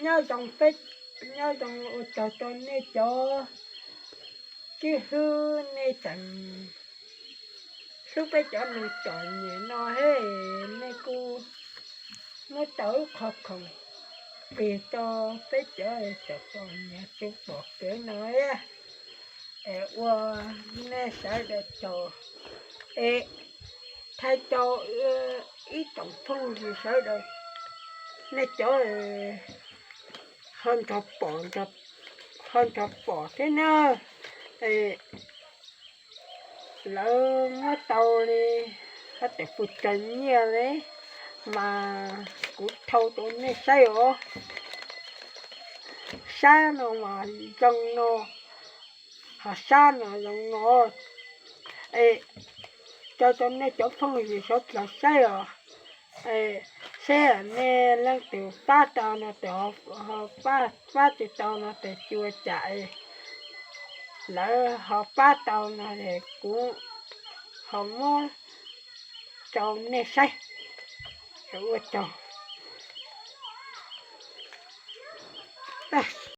nhớ dòng phết nhớ dòng cho nè cho chứ hư nè chẳng lúc bây giờ mình chọn nhẹ nó hết nè cô nó tới khó khăn vì cho bây giờ cho con nhà chú bỏ cái nói á qua nè sẽ được cho thay cho ý tổng phong gì sẽ được nè cho hơn thập bỏ thế nào lỡ nó tàu đi có thể phụ trần nhiều đấy mà cũng thâu tốn này say ó xa nó mà dòng nó họ xa nó dòng nó cho tốn này chỗ phong gì số là say ó xe này lên từ ba tàu nó từ họ ba từ tàu nó từ chùa chạy lỡ họ ba tàu nó thì cũng họ mua cho nên say rồi cho